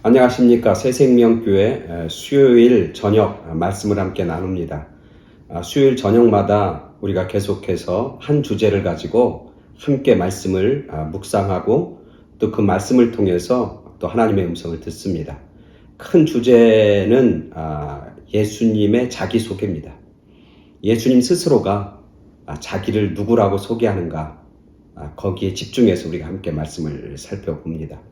안녕하십니까. 새생명교회 수요일 저녁 말씀을 함께 나눕니다. 수요일 저녁마다 우리가 계속해서 한 주제를 가지고 함께 말씀을 묵상하고 또 그 말씀을 통해서 또 하나님의 음성을 듣습니다. 큰 주제는 예수님의 자기소개입니다. 예수님 스스로가 자기를 누구라고 소개하는가, 거기에 집중해서 우리가 함께 말씀을 살펴봅니다.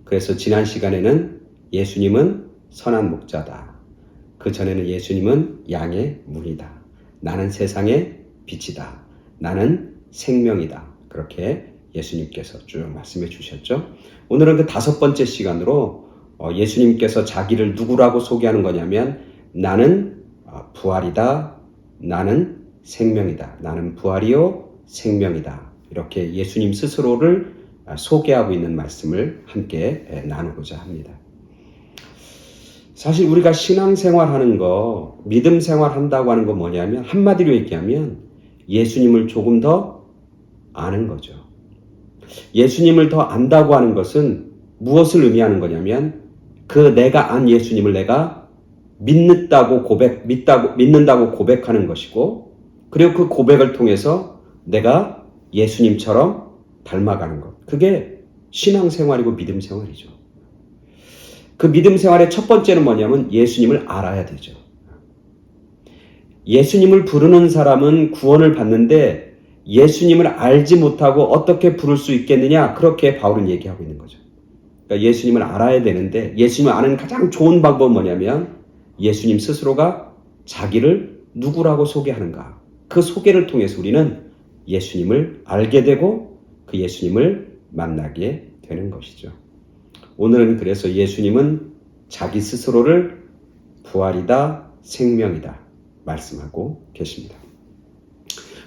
그래서 지난 시간에는 예수님은 선한 목자다. 그 전에는 예수님은 양의 문이다. 나는 세상의 빛이다. 나는 생명이다. 그렇게 예수님께서 쭉 말씀해 주셨죠. 오늘은 그 5번째 시간으로 예수님께서 자기를 누구라고 소개하는 거냐면 나는 부활이다. 나는 생명이다. 나는 부활이요 생명이다. 이렇게 예수님 스스로를 소개하고 있는 말씀을 함께 나누고자 합니다. 사실 우리가 신앙생활하는 거, 믿음 생활한다고 하는 거 뭐냐면 한마디로 얘기하면 예수님을 조금 더 아는 거죠. 예수님을 더 안다고 하는 것은 무엇을 의미하는 거냐면 그 내가 안 예수님을 내가 믿는다고 고백하는 것이고, 그리고 그 고백을 통해서 내가 예수님처럼 닮아가는 것. 그게 신앙생활이고 믿음생활이죠. 그 믿음생활의 첫 번째는 뭐냐면 예수님을 알아야 되죠. 예수님을 부르는 사람은 구원을 받는데 예수님을 알지 못하고 어떻게 부를 수 있겠느냐, 그렇게 바울은 얘기하고 있는 거죠. 그러니까 예수님을 알아야 되는데 예수님을 아는 가장 좋은 방법은 뭐냐면 예수님 스스로가 자기를 누구라고 소개하는가, 그 소개를 통해서 우리는 예수님을 알게 되고 그 예수님을 만나게 되는 것이죠. 오늘은 그래서 예수님은 자기 스스로를 부활이다, 생명이다 말씀하고 계십니다.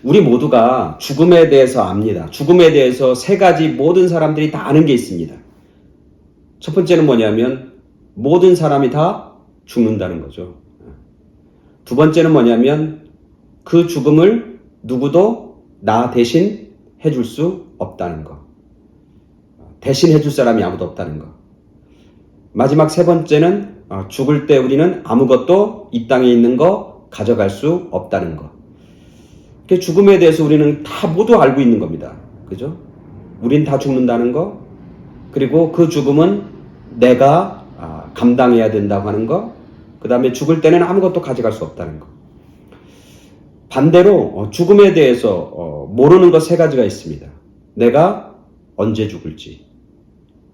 우리 모두가 죽음에 대해서 압니다. 죽음에 대해서 3가지 모든 사람들이 다 아는 게 있습니다. 첫 번째는 뭐냐면 모든 사람이 다 죽는다는 거죠. 두 번째는 뭐냐면 그 죽음을 누구도 나 대신 해줄 수 없다는 거. 대신 해줄 사람이 아무도 없다는 거. 마지막 3번째는 죽을 때 우리는 아무것도 이 땅에 있는 거 가져갈 수 없다는 거. 죽음에 대해서 우리는 다 모두 알고 있는 겁니다. 그죠? 우린 다 죽는다는 거, 그리고 그 죽음은 내가 감당해야 된다고 하는 거, 그 다음에 죽을 때는 아무것도 가져갈 수 없다는 거. 반대로 죽음에 대해서 모르는 것 3가지가 있습니다. 내가 언제 죽을지,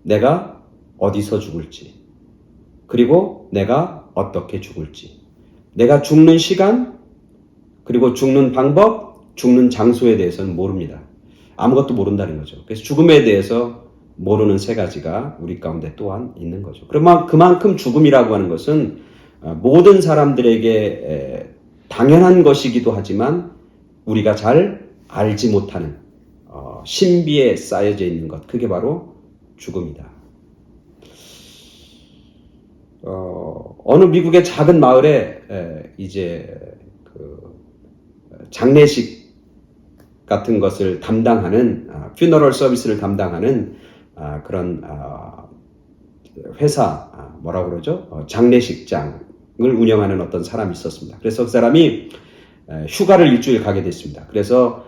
내가 어디서 죽을지, 그리고 내가 어떻게 죽을지. 내가 죽는 시간, 그리고 죽는 방법, 죽는 장소에 대해서는 모릅니다. 아무것도 모른다는 거죠. 그래서 죽음에 대해서 모르는 3가지가 우리 가운데 또한 있는 거죠. 그만큼 죽음이라고 하는 것은 모든 사람들에게 당연한 것이기도 하지만 우리가 잘 알지 못하는 신비에 쌓여져 있는 것, 그게 바로 죽음이다. 어느 미국의 작은 마을에 이제 장례식 같은 것을 담당하는 퓨너럴 서비스를 담당하는 그런 회사, 뭐라고 그러죠? 장례식장을 운영하는 어떤 사람이 있었습니다. 그래서 그 사람이 휴가를 일주일 가게 됐습니다. 그래서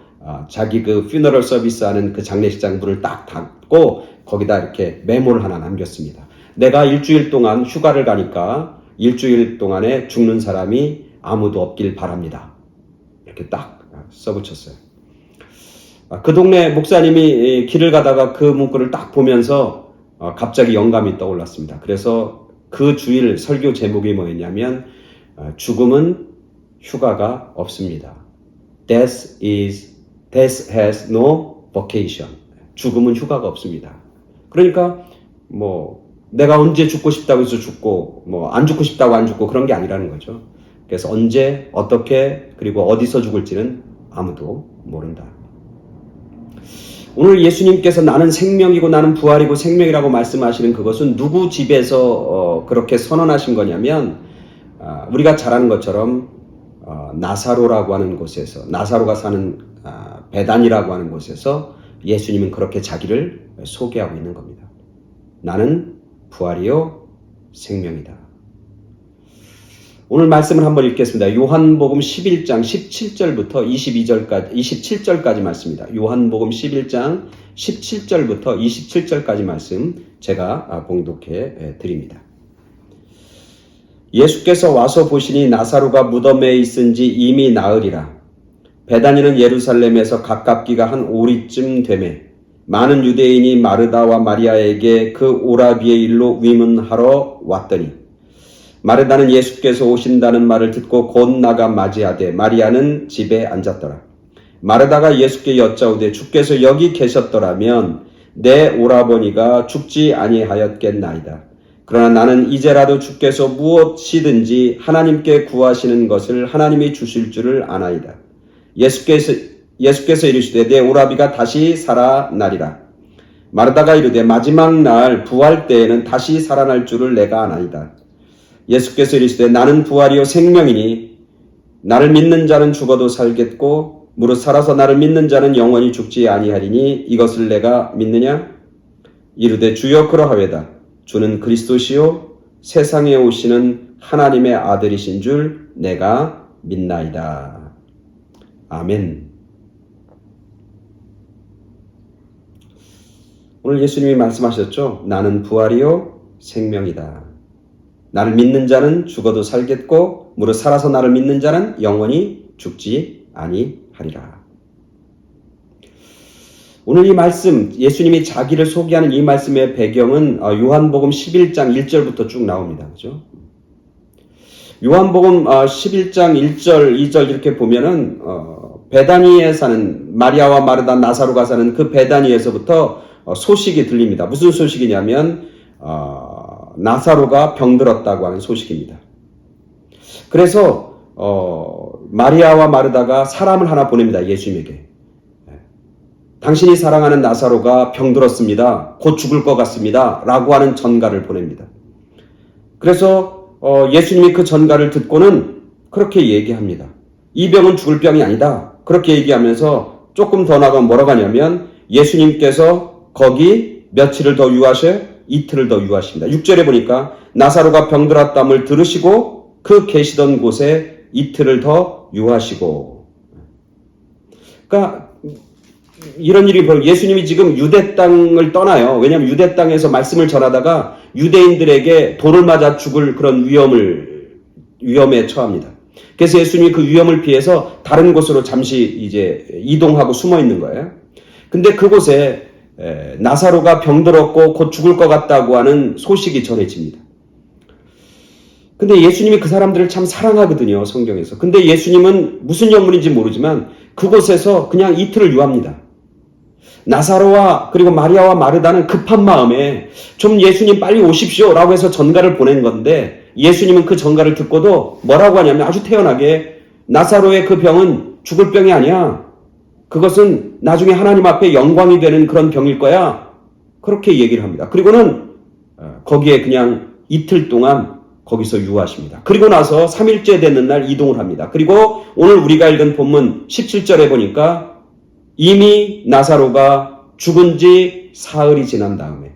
자기 그 퓨너럴 서비스 하는 그 장례식장 문을 딱 닫고 거기다 이렇게 메모를 하나 남겼습니다. 내가 일주일 동안 휴가를 가니까 일주일 동안에 죽는 사람이 아무도 없길 바랍니다. 이렇게 딱 써붙였어요. 그 동네 목사님이 길을 가다가 그 문구를 딱 보면서 갑자기 영감이 떠올랐습니다. 그래서 그 주일 설교 제목이 뭐였냐면 죽음은 휴가가 없습니다. Death has no vacation. 죽음은 휴가가 없습니다. 그러니까 내가 언제 죽고 싶다고 해서 죽고 안 죽고 싶다고 안 죽고 그런 게 아니라는 거죠. 그래서 언제, 어떻게, 그리고 어디서 죽을지는 아무도 모른다. 오늘 예수님께서 나는 생명이고 나는 부활이고 생명이라고 말씀하시는 그것은 누구 집에서 그렇게 선언하신 거냐면 우리가 잘 아는 것처럼 나사로라고 하는 곳에서, 나사로가 사는 베단이라고 하는 곳에서 예수님은 그렇게 자기를 소개하고 있는 겁니다. 나는 부활이요 생명이다. 오늘 말씀을 한번 읽겠습니다. 요한복음 11장 17절부터 27절까지 말씀입니다. 요한복음 11장 17절부터 27절까지 말씀 제가 봉독해 드립니다. 예수께서 와서 보시니 나사로가 무덤에 있은지 이미 나으리라. 베다니는 예루살렘에서 가깝기가 한 오리쯤 되매 많은 유대인이 마르다와 마리아에게 그 오라비의 일로 위문하러 왔더니 마르다는 예수께서 오신다는 말을 듣고 곧 나가 맞이하되 마리아는 집에 앉았더라. 마르다가 예수께 여짜오되 주께서 여기 계셨더라면 내 오라버니가 죽지 아니하였겠나이다. 그러나 나는 이제라도 주께서 무엇이든지 하나님께 구하시는 것을 하나님이 주실 줄을 아나이다. 예수께서 이르시되 내 오라비가 다시 살아나리라. 마르다가 이르되 마지막 날 부활 때에는 다시 살아날 줄을 내가 아나이다. 예수께서 이르시되 나는 부활이요 생명이니 나를 믿는 자는 죽어도 살겠고 무릇 살아서 나를 믿는 자는 영원히 죽지 아니하리니 이것을 내가 믿느냐? 이르되 주여 그러하외다. 주는 그리스도시요 세상에 오시는 하나님의 아들이신 줄 내가 믿나이다. 아멘. 오늘 예수님이 말씀하셨죠. 나는 부활이요 생명이다. 나를 믿는 자는 죽어도 살겠고 무릇 살아서 나를 믿는 자는 영원히 죽지 아니하리라. 오늘 이 말씀, 예수님이 자기를 소개하는 이 말씀의 배경은 요한복음 11장 1절부터 쭉 나옵니다. 그죠? 요한복음 11장 1절, 2절 이렇게 보면은 베다니에 사는 마리아와 마르다, 나사로가 사는 그 베다니에서부터 소식이 들립니다. 무슨 소식이냐면 나사로가 병들었다고 하는 소식입니다. 그래서 마리아와 마르다가 사람을 하나 보냅니다. 예수님에게. 당신이 사랑하는 나사로가 병들었습니다. 곧 죽을 것 같습니다. 라고 하는 전가를 보냅니다. 그래서 예수님이 그 전가를 듣고는 그렇게 얘기합니다. 이 병은 죽을 병이 아니다. 그렇게 얘기하면서 조금 더 나가면 뭐라고 하냐면 예수님께서 거기 며칠을 더 유하셔? 이틀을 더 유하십니다. 6절에 보니까 나사로가 병들었담을 들으시고 그 계시던 곳에 이틀을 더 유하시고. 그러니까 이런 일이 예수님이 지금 유대 땅을 떠나요. 왜냐하면 유대 땅에서 말씀을 전하다가 유대인들에게 돌을 맞아 죽을 그런 위험에 처합니다. 그래서 예수님이 그 위험을 피해서 다른 곳으로 잠시 이제 이동하고 숨어 있는 거예요. 근데 그곳에 나사로가 병들었고 곧 죽을 것 같다고 하는 소식이 전해집니다. 근데 예수님이 그 사람들을 참 사랑하거든요, 성경에서. 근데 예수님은 무슨 영문인지 모르지만 그곳에서 그냥 이틀을 유합니다. 나사로와 그리고 마리아와 마르다는 급한 마음에 좀 예수님 빨리 오십시오 라고 해서 전가를 보낸 건데 예수님은 그 전가를 듣고도 뭐라고 하냐면 아주 태연하게 나사로의 그 병은 죽을 병이 아니야. 그것은 나중에 하나님 앞에 영광이 되는 그런 병일 거야. 그렇게 얘기를 합니다. 그리고는 거기에 그냥 이틀 동안 거기서 유하십니다. 그리고 나서 3일째 되는 날 이동을 합니다. 그리고 오늘 우리가 읽은 본문 17절에 보니까 이미 나사로가 죽은 지 사흘이 지난 다음에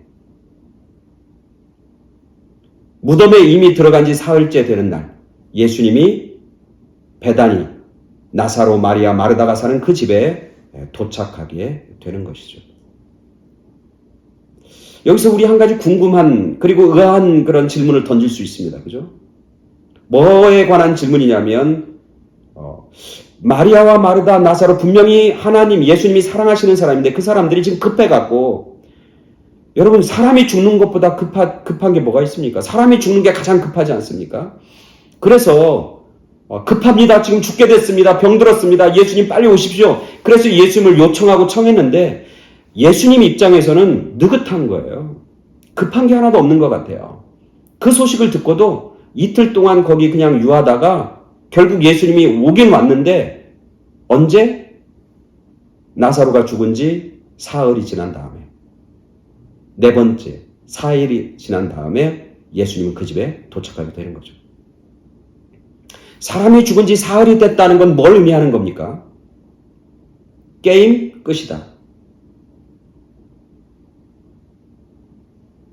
무덤에 이미 들어간 지 사흘째 되는 날 예수님이 베다니 나사로, 마리아, 마르다가 사는 그 집에 도착하게 되는 것이죠. 여기서 우리 한 가지 궁금한 그리고 의아한 그런 질문을 던질 수 있습니다. 그죠? 뭐에 관한 질문이냐면 마리아와 마르다, 나사로 분명히 하나님, 예수님이 사랑하시는 사람인데 그 사람들이 지금 급해갖고 여러분 사람이 죽는 것보다 급한 게 뭐가 있습니까? 사람이 죽는 게 가장 급하지 않습니까? 그래서 급합니다. 지금 죽게 됐습니다. 병들었습니다. 예수님 빨리 오십시오. 그래서 예수님을 요청하고 청했는데 예수님 입장에서는 느긋한 거예요. 급한 게 하나도 없는 것 같아요. 그 소식을 듣고도 이틀 동안 거기 그냥 유하다가 결국 예수님이 오긴 왔는데 언제? 나사로가 죽은 지 사흘이 지난 다음에 네 번째 4일이 지난 다음에 예수님은 그 집에 도착하게 되는 거죠. 사람이 죽은 지 사흘이 됐다는 건 뭘 의미하는 겁니까? 게임 끝이다.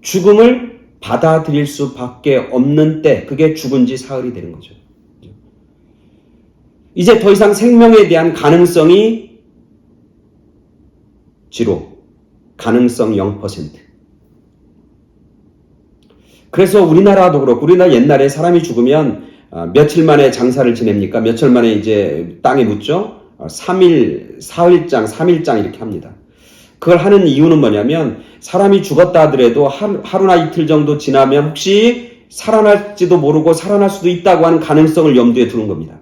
죽음을 받아들일 수밖에 없는 때, 그게 죽은 지 사흘이 되는 거죠. 이제 더 이상 생명에 대한 가능성이 지로, 가능성 0%. 그래서 우리나라도 그렇고, 우리나라 옛날에 사람이 죽으면 며칠 만에 장사를 지냅니까? 며칠 만에 이제 땅에 묻죠? 3일, 사흘장, 3일장 이렇게 합니다. 그걸 하는 이유는 뭐냐면, 사람이 죽었다 하더라도 하루나 이틀 정도 지나면 혹시 살아날지도 모르고 살아날 수도 있다고 하는 가능성을 염두에 두는 겁니다.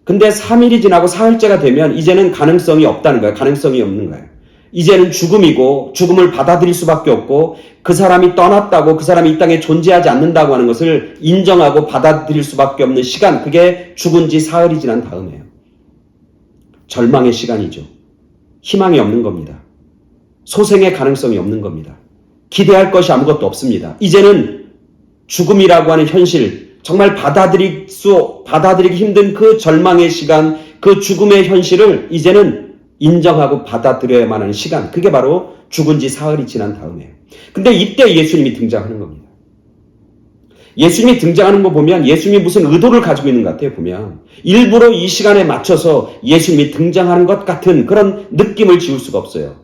근데 3일이 지나고 사흘째가 되면 이제는 가능성이 없다는 거예요. 가능성이 없는 거예요. 이제는 죽음이고 죽음을 받아들일 수밖에 없고 그 사람이 떠났다고, 그 사람이 이 땅에 존재하지 않는다고 하는 것을 인정하고 받아들일 수밖에 없는 시간, 그게 죽은 지 사흘이 지난 다음이에요. 절망의 시간이죠. 희망이 없는 겁니다. 소생의 가능성이 없는 겁니다. 기대할 것이 아무것도 없습니다. 이제는 죽음이라고 하는 현실, 정말 받아들이기 힘든 그 절망의 시간, 그 죽음의 현실을 이제는 인정하고 받아들여야만 하는 시간, 그게 바로 죽은 지 사흘이 지난 다음이에요. 근데 이때 예수님이 등장하는 겁니다. 예수님이 등장하는 거 보면 예수님이 무슨 의도를 가지고 있는 것 같아요. 보면 일부러 이 시간에 맞춰서 예수님이 등장하는 것 같은 그런 느낌을 지울 수가 없어요.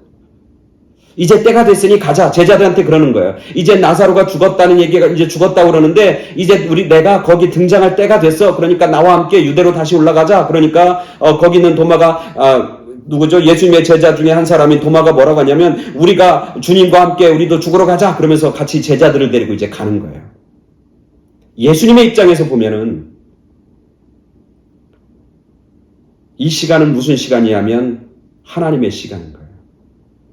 이제 때가 됐으니 가자. 제자들한테 그러는 거예요. 이제 나사로가 죽었다는 얘기가 이제 죽었다고 그러는데 이제 내가 거기 등장할 때가 됐어. 그러니까 나와 함께 유대로 다시 올라가자. 그러니까 거기 있는 도마가 누구죠? 예수님의 제자 중에 한 사람이 도마가 뭐라고 하냐면 우리가 주님과 함께 우리도 죽으러 가자. 그러면서 같이 제자들을 데리고 이제 가는 거예요. 예수님의 입장에서 보면은 이 시간은 무슨 시간이냐면 하나님의 시간인 거예요.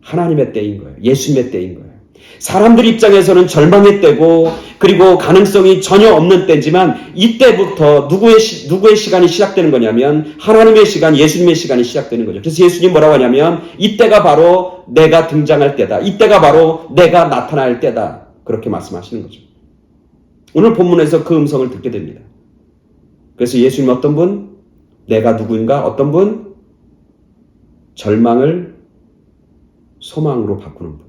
하나님의 때인 거예요. 예수님의 때인 거예요. 사람들 입장에서는 절망의 때고 그리고 가능성이 전혀 없는 때지만 이때부터 누구의 시간이 시작되는 거냐면 하나님의 시간, 예수님의 시간이 시작되는 거죠. 그래서 예수님 뭐라고 하냐면 이때가 바로 내가 등장할 때다. 이때가 바로 내가 나타날 때다. 그렇게 말씀하시는 거죠. 오늘 본문에서 그 음성을 듣게 됩니다. 그래서 예수님 어떤 분? 내가 누구인가? 어떤 분? 절망을 소망으로 바꾸는 분.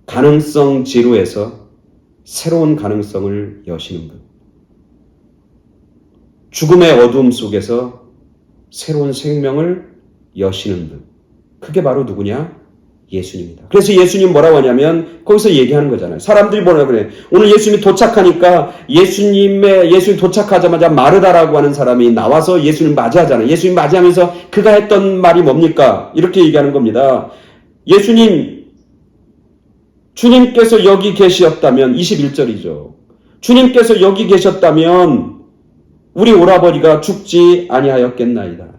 가능성 제로에서 새로운 가능성을 여시는 분. 죽음의 어두움 속에서 새로운 생명을 여시는 분. 그게 바로 누구냐? 예수님입니다. 그래서 예수님 뭐라고 하냐면 거기서 얘기하는 거잖아요. 사람들이 뭐라고 그래? 오늘 예수님이 도착하니까 예수님 도착하자마자 마르다라고 하는 사람이 나와서 예수님 맞이하잖아요. 예수님 맞이하면서 그가 했던 말이 뭡니까? 이렇게 얘기하는 겁니다. 주님께서 여기 계셨다면 21절이죠. 주님께서 여기 계셨다면 우리 오라버니가 죽지 아니하였겠나이다.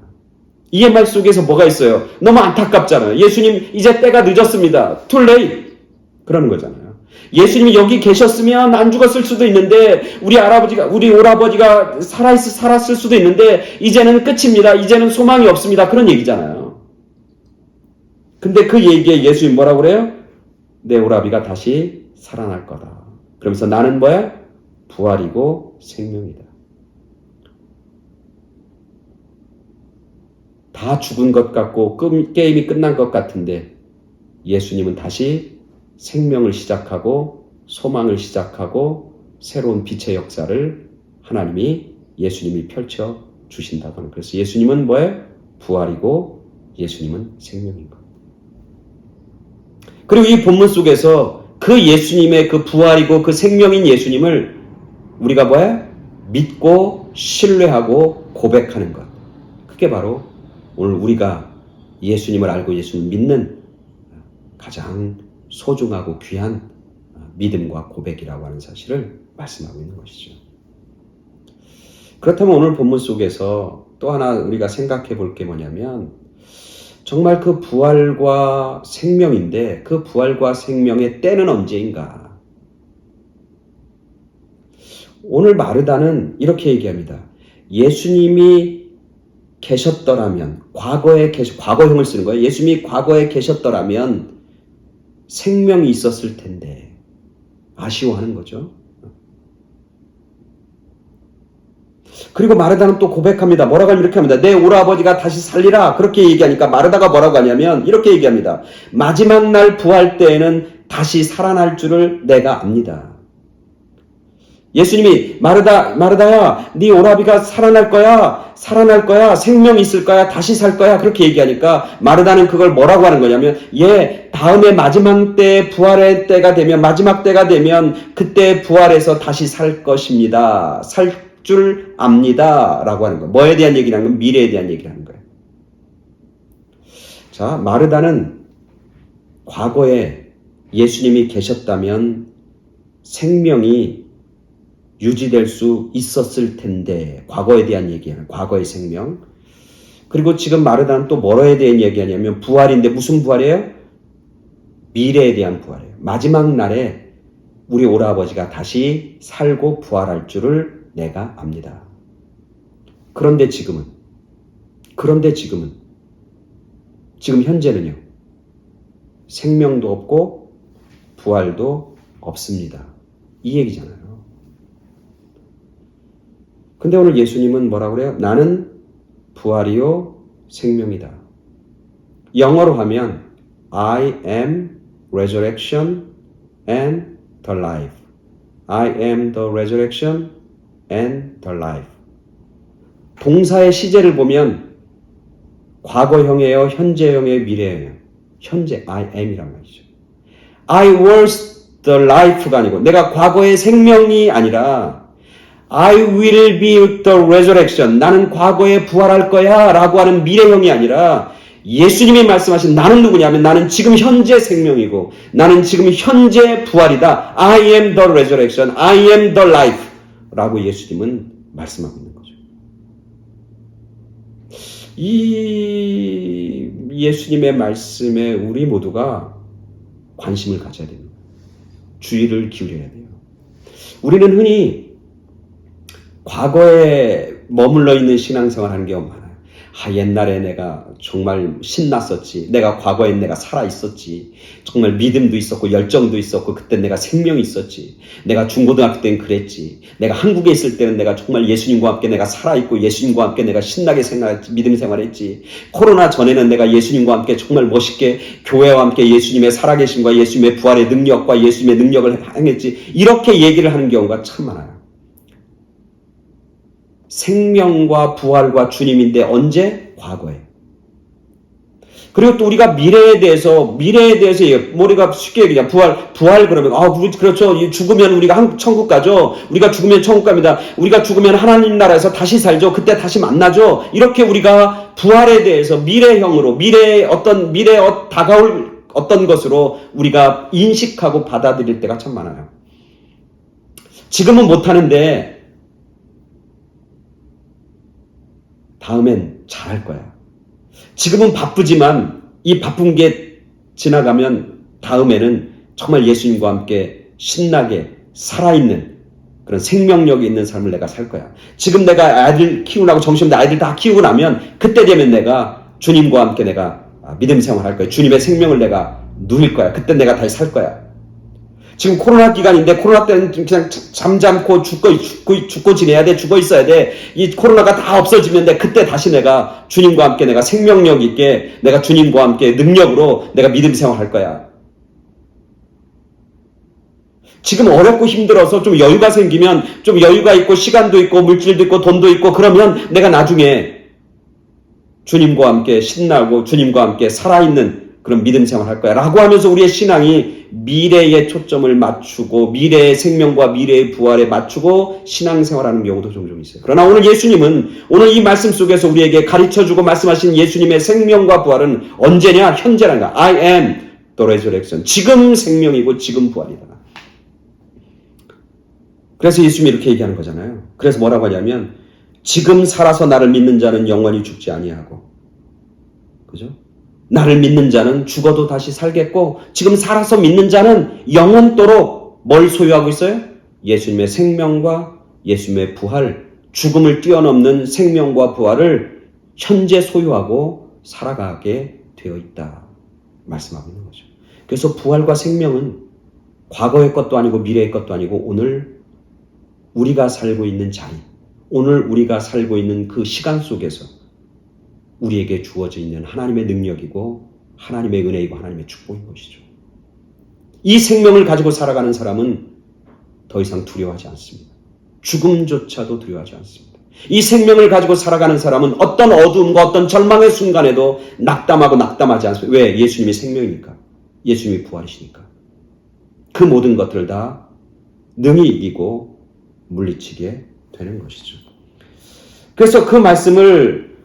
이 말 속에서 뭐가 있어요? 너무 안타깝잖아요. 예수님 이제 때가 늦었습니다. Too late. 그러는 거잖아요. 예수님이 여기 계셨으면 안 죽었을 수도 있는데 우리 오라버지가 살았을 수도 있는데 이제는 끝입니다. 이제는 소망이 없습니다. 그런 얘기잖아요. 근데 그 얘기에 예수님 뭐라고 그래요? 내 오라비가 다시 살아날 거다. 그러면서 나는 뭐야? 부활이고 생명이다. 다 죽은 것 같고 게임이 끝난 것 같은데 예수님은 다시 생명을 시작하고 소망을 시작하고 새로운 빛의 역사를 예수님이 펼쳐 주신다고 하는. 그래서 예수님은 뭐예요? 부활이고 예수님은 생명인 것. 그리고 이 본문 속에서 그 예수님의 그 부활이고 그 생명인 예수님을 우리가 뭐야? 믿고 신뢰하고 고백하는 것. 그게 바로 오늘 우리가 예수님을 알고 예수님을 믿는 가장 소중하고 귀한 믿음과 고백이라고 하는 사실을 말씀하고 있는 것이죠. 그렇다면 오늘 본문 속에서 또 하나 우리가 생각해 볼 게 뭐냐면 정말 그 부활과 생명인데 그 부활과 생명의 때는 언제인가? 오늘 마르다는 이렇게 얘기합니다. 예수님이 계셨더라면, 과거형을 쓰는 거예요. 예수님이 과거에 계셨더라면 생명이 있었을 텐데 아쉬워하는 거죠. 그리고 마르다는 또 고백합니다. 뭐라고 하면 이렇게 합니다. 내 오라버지가 다시 살리라. 그렇게 얘기하니까 마르다가 뭐라고 하냐면 이렇게 얘기합니다. 마지막 날 부활 때에는 다시 살아날 줄을 내가 압니다. 예수님이 마르다야, 네 오라비가 살아날 거야, 생명이 있을 거야, 다시 살 거야, 그렇게 얘기하니까 마르다는 그걸 뭐라고 하는 거냐면, 다음에 마지막 때 부활의 때가 되면, 마지막 때가 되면 그때 부활해서 다시 살 것입니다. 살 줄 압니다. 라고 하는 거예요. 뭐에 대한 얘기라는 건 미래에 대한 얘기를 하는 거예요. 자, 마르다는 과거에 예수님이 계셨다면 생명이 유지될 수 있었을 텐데, 과거에 대한 얘기하는 과거의 생명. 그리고 지금 마르다는 또 뭐에 대한 얘기하냐면 부활인데 무슨 부활이에요? 미래에 대한 부활이에요. 마지막 날에 우리 오라버지가 다시 살고 부활할 줄을 내가 압니다. 그런데 지금 현재는요, 생명도 없고 부활도 없습니다. 이 얘기잖아요. 근데 오늘 예수님은 뭐라고 그래요? 나는 부활이요 생명이다. 영어로 하면 I am resurrection and the life. I am the resurrection and the life. 동사의 시제를 보면 과거형이에요, 현재형이에요, 미래형이에요. 현재 I am이란 말이죠. I was the life가 아니고, 내가 과거의 생명이 아니라 I will be the resurrection. 나는 과거에 부활할 거야 라고 하는 미래형이 아니라 예수님이 말씀하신 나는 누구냐면 나는 지금 현재 생명이고 나는 지금 현재 부활이다. I am the resurrection. I am the life. 라고 예수님은 말씀하고 있는 거죠. 이 예수님의 말씀에 우리 모두가 관심을 가져야 됩니다. 주의를 기울여야 돼요. 우리는 흔히 과거에 머물러 있는 신앙생활 하는 경우가 많아요. 옛날에 내가 정말 신났었지. 내가 과거에 내가 살아있었지. 정말 믿음도 있었고 열정도 있었고 그때 내가 생명이 있었지. 내가 중고등학교 때는 그랬지. 내가 한국에 있을 때는 내가 정말 예수님과 함께 내가 살아있고 예수님과 함께 내가 신나게 믿음 생활했지. 코로나 전에는 내가 예수님과 함께 정말 멋있게 교회와 함께 예수님의 살아계심과 예수님의 부활의 능력과 예수님의 능력을 행했지. 이렇게 얘기를 하는 경우가 참 많아요. 생명과 부활과 주님인데 언제? 과거에. 그리고 또 우리가 미래에 대해서 우리가 쉽게 얘기하자. 부활 그러면 그렇죠. 죽으면 우리가 천국 가죠. 우리가 죽으면 천국 갑니다. 우리가 죽으면 하나님 나라에서 다시 살죠. 그때 다시 만나죠. 이렇게 우리가 부활에 대해서 미래형으로 다가올 어떤 것으로 우리가 인식하고 받아들일 때가 참 많아요. 지금은 못하는데 다음엔 잘할 거야. 지금은 바쁘지만 이 바쁜 게 지나가면 다음에는 정말 예수님과 함께 신나게 살아있는 그런 생명력이 있는 삶을 내가 살 거야. 지금 내가 아이들 키우라고 정신없는데 아이들 다 키우고 나면 그때 되면 내가 주님과 함께 내가 믿음 생활할 거야. 주님의 생명을 내가 누릴 거야. 그때 내가 다시 살 거야. 지금 코로나 기간인데 코로나 때는 그냥 잠잠고 죽고 지내야 돼. 죽어 있어야 돼. 이 코로나가 다 없어지면 그때 다시 내가 주님과 함께 내가 생명력 있게 내가 주님과 함께 능력으로 내가 믿음 생활할 거야. 지금 어렵고 힘들어서 좀 여유가 생기면 좀 여유가 있고 시간도 있고 물질도 있고 돈도 있고 그러면 내가 나중에 주님과 함께 신나고 주님과 함께 살아있는 그런 믿음 생활 할 거야. 라고 하면서 우리의 신앙이 미래에 초점을 맞추고 미래의 생명과 미래의 부활에 맞추고 신앙생활하는 경우도 종종 있어요. 그러나 오늘 예수님은 오늘 이 말씀 속에서 우리에게 가르쳐주고 말씀하신 예수님의 생명과 부활은 언제냐? 현재라는 거야. I am the resurrection. 지금 생명이고 지금 부활이다. 그래서 예수님이 이렇게 얘기하는 거잖아요. 그래서 뭐라고 하냐면 지금 살아서 나를 믿는 자는 영원히 죽지 아니하고, 그죠? 나를 믿는 자는 죽어도 다시 살겠고 지금 살아서 믿는 자는 영원토록 뭘 소유하고 있어요? 예수님의 생명과 예수님의 부활, 죽음을 뛰어넘는 생명과 부활을 현재 소유하고 살아가게 되어 있다 말씀하고 있는 거죠. 그래서 부활과 생명은 과거의 것도 아니고 미래의 것도 아니고 오늘 우리가 살고 있는 자리, 오늘 우리가 살고 있는 그 시간 속에서 우리에게 주어져 있는 하나님의 능력이고 하나님의 은혜이고 하나님의 축복인 것이죠. 이 생명을 가지고 살아가는 사람은 더 이상 두려워하지 않습니다. 죽음조차도 두려워하지 않습니다. 이 생명을 가지고 살아가는 사람은 어떤 어두움과 어떤 절망의 순간에도 낙담하지 않습니다. 왜? 예수님이 생명이니까. 예수님이 부활이시니까. 그 모든 것들을 다 능히 이기고 물리치게 되는 것이죠. 그래서 그 말씀을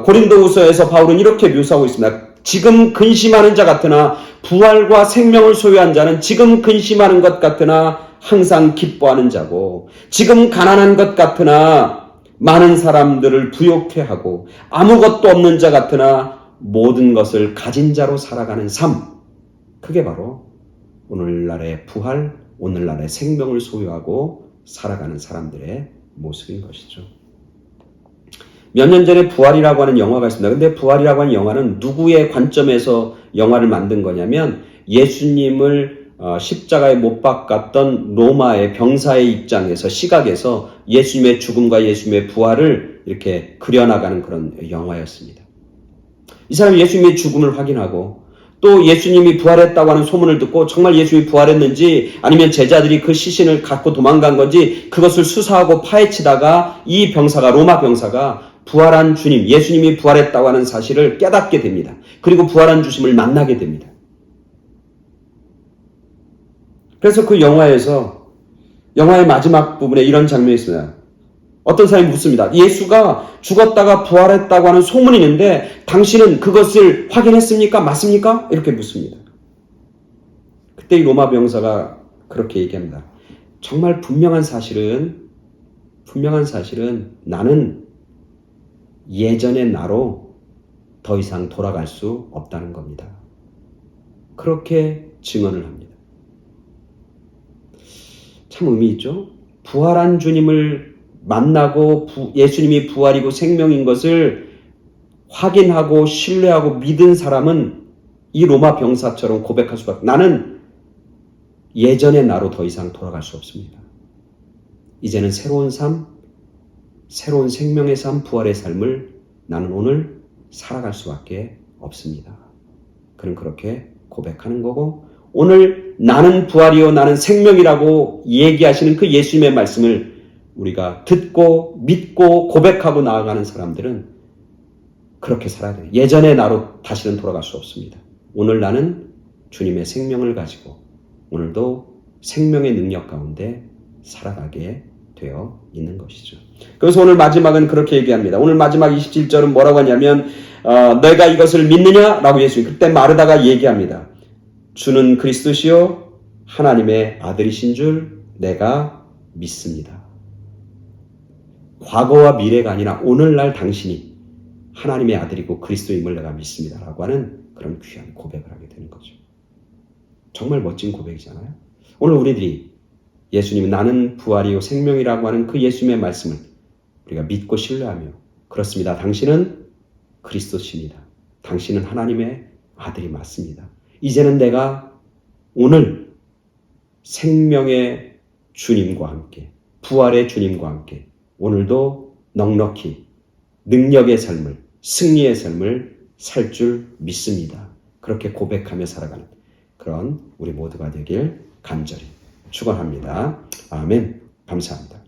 고린도후서에서 바울은 이렇게 묘사하고 있습니다. 지금 근심하는 자 같으나 부활과 생명을 소유한 자는 지금 근심하는 것 같으나 항상 기뻐하는 자고, 지금 가난한 것 같으나 많은 사람들을 부욕해 하고, 아무것도 없는 자 같으나 모든 것을 가진 자로 살아가는 삶, 그게 바로 오늘날의 부활, 오늘날의 생명을 소유하고 살아가는 사람들의 모습인 것이죠. 몇 년 전에 부활이라고 하는 영화가 있습니다. 근데 부활이라고 하는 영화는 누구의 관점에서 영화를 만든 거냐면 예수님을 십자가에 못 박았던 로마의 병사의 입장에서, 시각에서 예수님의 죽음과 예수님의 부활을 이렇게 그려나가는 그런 영화였습니다. 이 사람이 예수님의 죽음을 확인하고 또 예수님이 부활했다고 하는 소문을 듣고 정말 예수님이 부활했는지 아니면 제자들이 그 시신을 갖고 도망간 건지 그것을 수사하고 파헤치다가 이 병사가, 로마 병사가 부활한 주님, 예수님이 부활했다고 하는 사실을 깨닫게 됩니다. 그리고 부활한 주님을 만나게 됩니다. 그래서 그 영화의 마지막 부분에 이런 장면이 있습니다. 어떤 사람이 묻습니다. 예수가 죽었다가 부활했다고 하는 소문이 있는데 당신은 그것을 확인했습니까? 맞습니까? 이렇게 묻습니다. 그때 이 로마 병사가 그렇게 얘기합니다. 정말 분명한 사실은 나는 예전의 나로 더 이상 돌아갈 수 없다는 겁니다. 그렇게 증언을 합니다. 참 의미 있죠? 부활한 주님을 만나고 예수님이 부활이고 생명인 것을 확인하고 신뢰하고 믿은 사람은 이 로마 병사처럼 고백할 수밖에, 나는 예전의 나로 더 이상 돌아갈 수 없습니다. 이제는 새로운 삶, 새로운 생명의 삶, 부활의 삶을 나는 오늘 살아갈 수밖에 없습니다. 그는 그렇게 고백하는 거고, 오늘 나는 부활이요 나는 생명이라고 얘기하시는 그 예수님의 말씀을 우리가 듣고 믿고 고백하고 나아가는 사람들은 그렇게 살아야 돼요. 예전의 나로 다시는 돌아갈 수 없습니다. 오늘 나는 주님의 생명을 가지고 오늘도 생명의 능력 가운데 살아가게 되어 있는 것이죠. 그래서 오늘 마지막은 그렇게 얘기합니다. 오늘 마지막 27절은 뭐라고 하냐면 내가 이것을 믿느냐? 라고 예수님 그때 마르다가 얘기합니다. 주는 그리스도시요 하나님의 아들이신 줄 내가 믿습니다. 과거와 미래가 아니라 오늘날 당신이 하나님의 아들이고 그리스도임을 내가 믿습니다. 라고 하는 그런 귀한 고백을 하게 되는 거죠. 정말 멋진 고백이잖아요. 오늘 우리들이 예수님 나는 부활이요 생명이라고 하는 그 예수님의 말씀을 우리가 믿고 신뢰하며 그렇습니다. 당신은 그리스도십니다. 당신은 하나님의 아들이 맞습니다. 이제는 내가 오늘 생명의 주님과 함께 부활의 주님과 함께 오늘도 넉넉히 능력의 삶을 승리의 삶을 살 줄 믿습니다. 그렇게 고백하며 살아가는 그런 우리 모두가 되길 간절히 축원합니다. 아멘. 감사합니다.